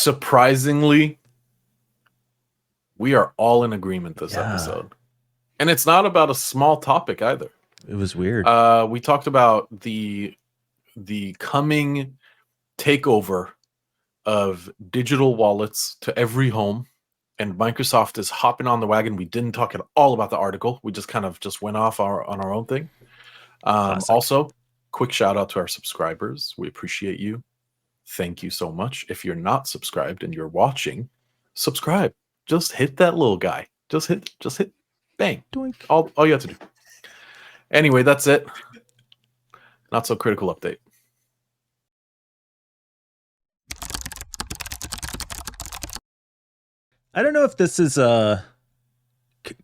surprisingly, we are all in agreement this episode. And it's not about a small topic either. It was weird. We talked about the coming takeover of digital wallets to every home, and Microsoft is hopping on the wagon. We didn't talk at all about the article. We just kind of went off on our own thing. Also, quick shout out to our subscribers. We appreciate you. Thank you so much. If you're not subscribed and you're watching, subscribe. Just hit that little guy. Just hit, bang. Doink. All you have to do. Anyway, that's it. Not so critical update. I don't know if this is a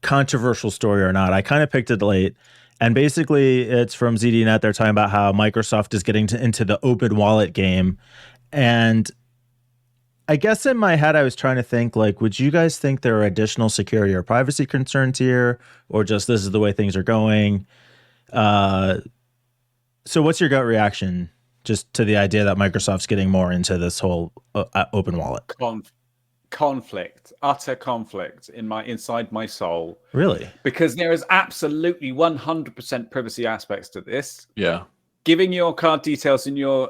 controversial story or not. I kind of picked it late. And basically, it's from ZDNet. They're talking about how Microsoft is getting into the OpenWallet game. And I guess in my head, I was trying to think, like, would you guys think there are additional security or privacy concerns here? Or just this is the way things are going? So what's your gut reaction just to the idea that Microsoft's getting more into this whole OpenWallet? Conflict, utter conflict inside my soul. Really? Because there is absolutely 100% privacy aspects to this. Yeah. Giving your card details in your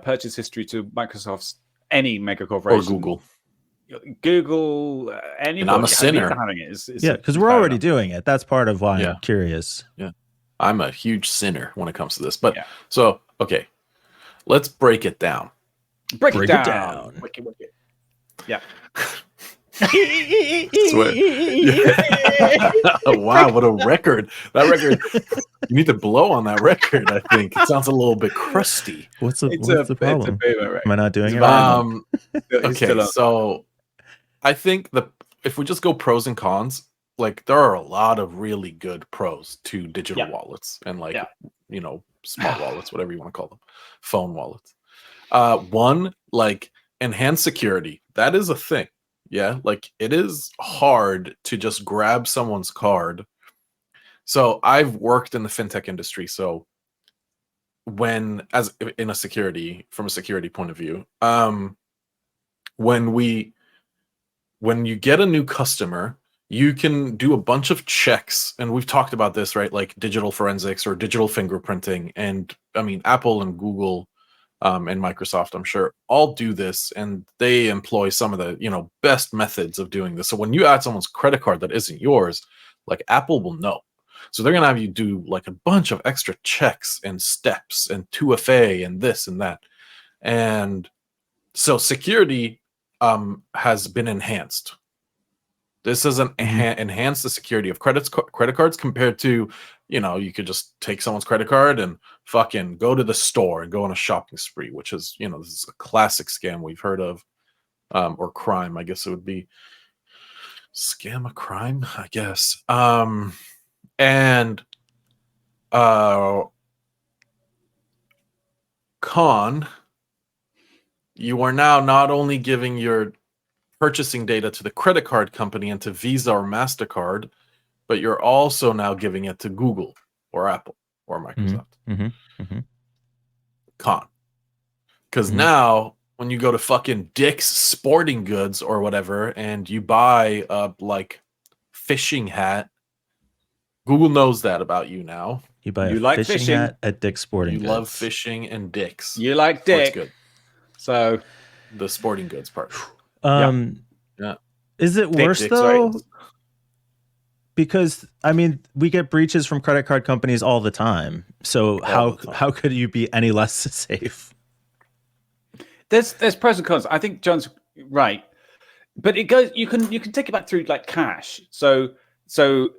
purchase history to Microsoft's any mega corporation or Google, anybody. And I'm a sinner. Yeah, because we're already doing it. That's part of why I'm curious. Yeah, I'm a huge sinner when it comes to this. But so okay, let's break it down. Break it down. Wicked. Yeah. Wow, what a record. That record, you need to blow on that record, I think. It sounds a little bit crusty. What's the problem? Am I not doing it? Okay, so I think if we just go pros and cons, like there are a lot of really good pros to digital wallets and smart wallets, whatever you want to call them, phone wallets. One, like enhanced security. That is a thing. Yeah, like it is hard to just grab someone's card. So I've worked in the fintech industry. So from a security point of view, when you get a new customer, you can do a bunch of checks, and we've talked about this, right? Like digital forensics or digital fingerprinting, and I mean Apple and Google and Microsoft, I'm sure, all do this, and they employ some of the best methods of doing this. So when you add someone's credit card that isn't yours, like Apple will know. So they're gonna have you do like a bunch of extra checks and steps and 2FA and this and that, and so security has been enhanced. This doesn't enhance the security of credit cards compared to, you could just take someone's credit card and fucking go to the store and go on a shopping spree, which is, this is a classic scam we've heard of, or crime, I guess it would be. Scam a crime, I guess. Con, you are now not only giving your purchasing data to the credit card company and to Visa or MasterCard, but you're also now giving it to Google or Apple or Microsoft. Con. Because now when you go to fucking Dick's Sporting Goods or whatever and you buy a fishing hat, Google knows that about you now. You buy a fishing hat at Dick's Sporting Goods. You love fishing and Dick's. You like Dick. Good. So the sporting goods part. Is it worse though? Right. Because I mean, we get breaches from credit card companies all the time. So how could you be any less safe? There's pros and cons. I think John's right, but it goes. You can take it back through like cash. So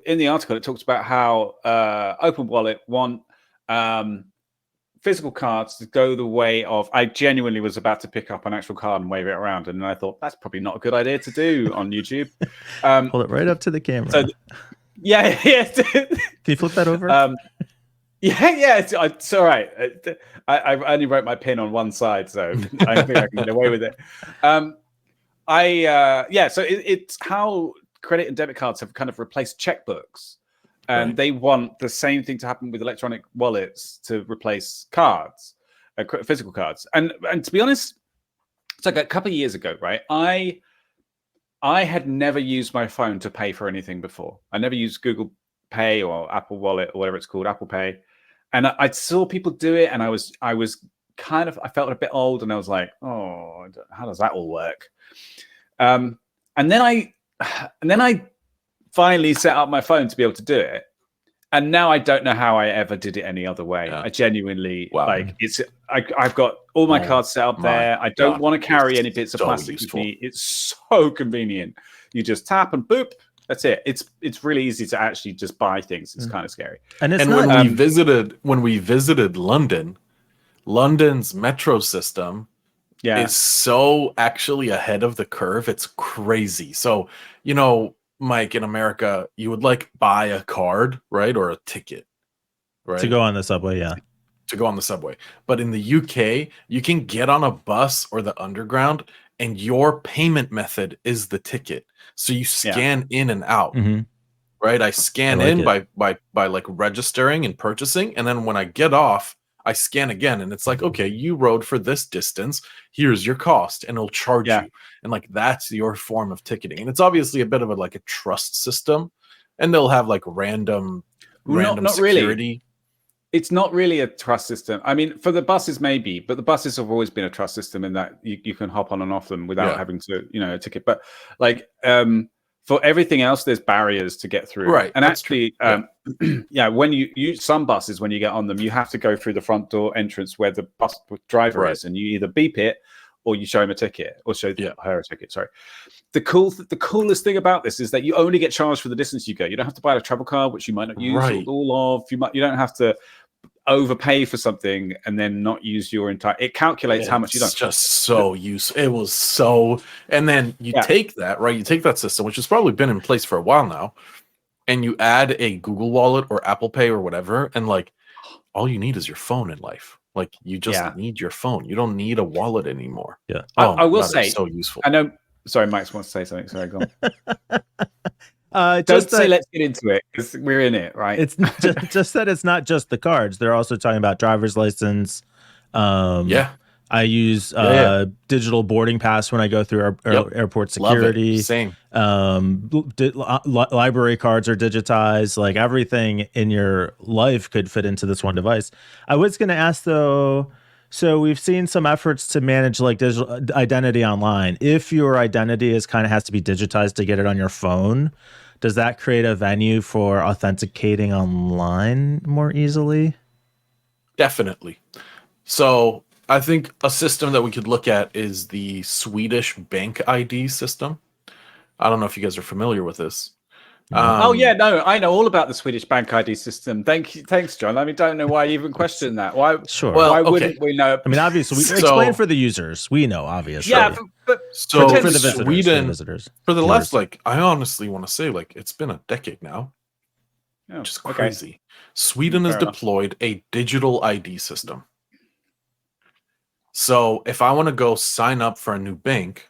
in the article it talks about how OpenWallet want physical cards to go the way of. I genuinely was about to pick up an actual card and wave it around, and I thought that's probably not a good idea to do on YouTube. Hold it right up to the camera. So, yeah. Can you flip that over? It's all right. I only wrote my pin on one side, so I think I can get away with it. So it's how credit and debit cards have kind of replaced checkbooks. And they want the same thing to happen with electronic wallets to replace cards, physical cards. And to be honest, So a couple of years ago, right? I had never used my phone to pay for anything before. I never used Google Pay or Apple Wallet or whatever it's called, Apple Pay. And I saw people do it, and I was I felt a bit old, and I was like, oh, how does that all work? And then I finally set up my phone to be able to do it. And now I don't know how I ever did it any other way. Yeah. I genuinely Wow. I've got all my cards set up there. I don't want to carry any bits of plastic with me. It's so convenient. You just tap and boop. That's it. It's really easy to actually just buy things. It's kind of scary. And it's And not, when we visited London, London's metro system is so actually ahead of the curve. It's crazy. So, Mike, in America, you would like buy a card, right? Or a ticket, right? to go on the subway, yeah. To go on the subway. But in the UK, you can get on a bus or the underground, and your payment method is the ticket. So you scan in and out, right? I scan in by like registering and purchasing, and then when I get off, I scan again, and it's like, okay, you rode for this distance. Here's your cost, and it'll charge you. And like that's your form of ticketing. And it's obviously a bit of a trust system, and they'll have like random not security. Really. It's not really a trust system. I mean, for the buses maybe, but the buses have always been a trust system in that you can hop on and off them without having to, a ticket. But like for everything else, there's barriers to get through. Right. And actually, when you use some buses, when you get on them, you have to go through the front door entrance where the bus driver is, and you either beep it or you show him a ticket, or show her a ticket. Sorry. The coolest thing about this is that you only get charged for the distance you go. You don't have to buy a travel card, which you might not use all of. You don't have to overpay for something and then not use your entire. It calculates how much you don't. It's just so useful. It was so, and then you take that, right? You take that system, which has probably been in place for a while now, and you add a Google Wallet or Apple Pay or whatever, and like all you need is your phone in life. Like you just need your phone. You don't need a wallet anymore. Yeah. I will say, it's so useful. I know. Sorry, Max wants to say something. Sorry, go on. Don't say let's get into it, because we're in it, right? It's just that it's not just the cards. They're also talking about driver's license. I use digital boarding pass when I go through our airport security. Same. Library cards are digitized. Like everything in your life could fit into this one device. I was going to ask though. So we've seen some efforts to manage like digital identity online. If your identity has to be digitized to get it on your phone, does that create a venue for authenticating online more easily? Definitely. So I think a system that we could look at is the Swedish bank ID system. I don't know if you guys are familiar with this. I know all about the Swedish bank ID system. Thanks, John. I mean, don't know why you even question that. Why? Sure. Why wouldn't we know? I mean, obviously, explain for the users. We know, obviously. Yeah, but so for the visitors, Sweden, for the last, I honestly want to say, it's been a decade now. Which is crazy. Sweden has deployed a digital ID system. So if I want to go sign up for a new bank,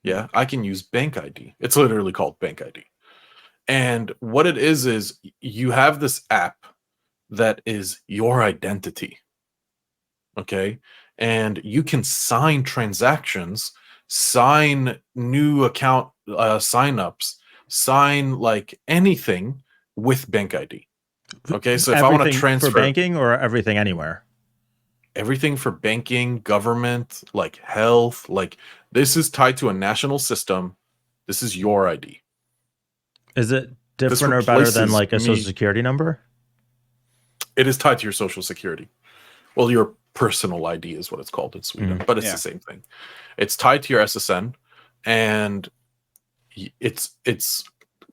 I can use bank ID. It's literally called bank ID. And what it is you have this app that is your identity. Okay. And you can sign transactions, sign new account signups, sign anything with bank ID. Okay. So if I want to transfer for banking or everything anywhere, everything for banking, government, health, this is tied to a national system. This is your ID. Is it different or better than a social security number? It is tied to your social security. Well, your personal ID is what it's called in Sweden, but it's the same thing. It's tied to your SSN, and it's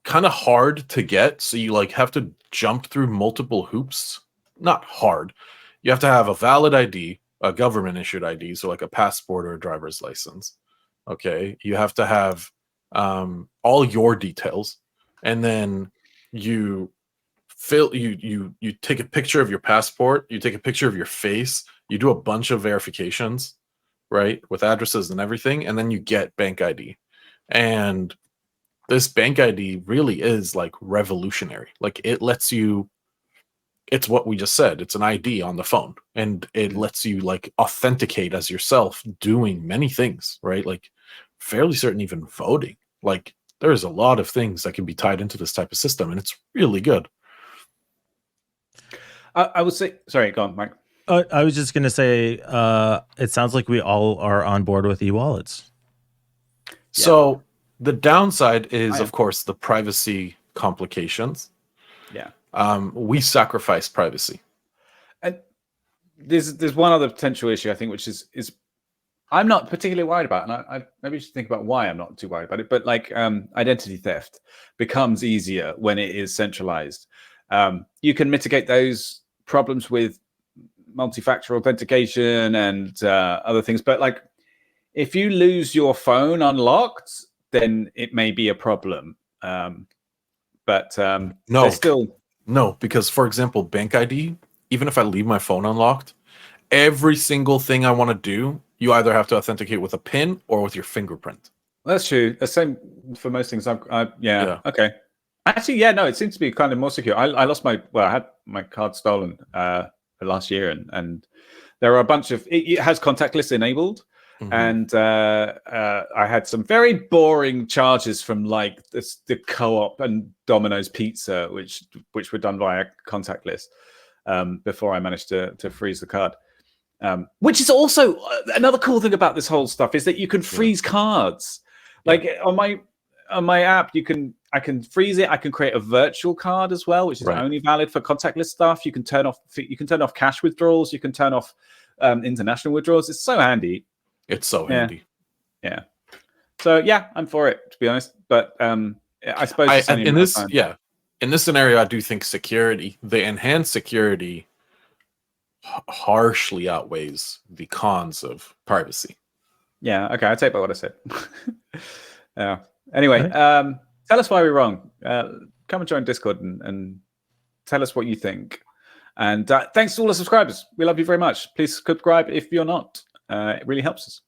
kind of hard to get. So you have to jump through multiple hoops. Not hard. You have to have a valid ID, a government issued ID, so a passport or a driver's license. Okay. You have to have all your details. And then you take a picture of your passport, you take a picture of your face, you do a bunch of verifications, right, with addresses and everything, and then you get bank ID. And this bank ID really is revolutionary. It lets you it's what we just said. It's an ID on the phone, and it lets you like authenticate as yourself doing many things, right? Like fairly certain even voting. Like there's a lot of things that can be tied into this type of system, and it's really good. I would say, sorry, go on, Mike. I was just going to say, it sounds like we all are on board with e-wallets. So the downside is, of course, the privacy complications. Yeah. We sacrifice privacy. And there's one other potential issue, I think, which is I'm not particularly worried about, and I maybe should think about why I'm not too worried about it. But like identity theft becomes easier when it is centralized. You can mitigate those problems with multi-factor authentication and other things, but like if you lose your phone unlocked, then it may be a problem. But No, still no, because for example, Bank ID, even if I leave my phone unlocked, every single thing I want to do, you either have to authenticate with a PIN or with your fingerprint. That's true. The same for most things. Yeah. Okay. Actually, yeah, no, it seems to be kind of more secure. I lost I had my card stolen last year, and there are a bunch of it has contactless enabled, and I had some very boring charges from like the Co-op and Domino's Pizza, which were done via contactless before I managed to freeze the card. Which is also another cool thing about this whole stuff is that you can freeze cards. Like on my app, I can freeze it. I can create a virtual card as well, which is only valid for contactless stuff. You can turn off cash withdrawals. You can turn off international withdrawals. It's so handy. It's so handy. Yeah. So yeah, I'm for it, to be honest. But I suppose in this scenario, I do think the enhanced security harshly outweighs the cons of privacy. Yeah, okay, I take back what I said. Yeah. Anyway, tell us why we're wrong. Come and join Discord and tell us what you think. And thanks to all the subscribers. We love you very much. Please subscribe if you're not. It really helps us.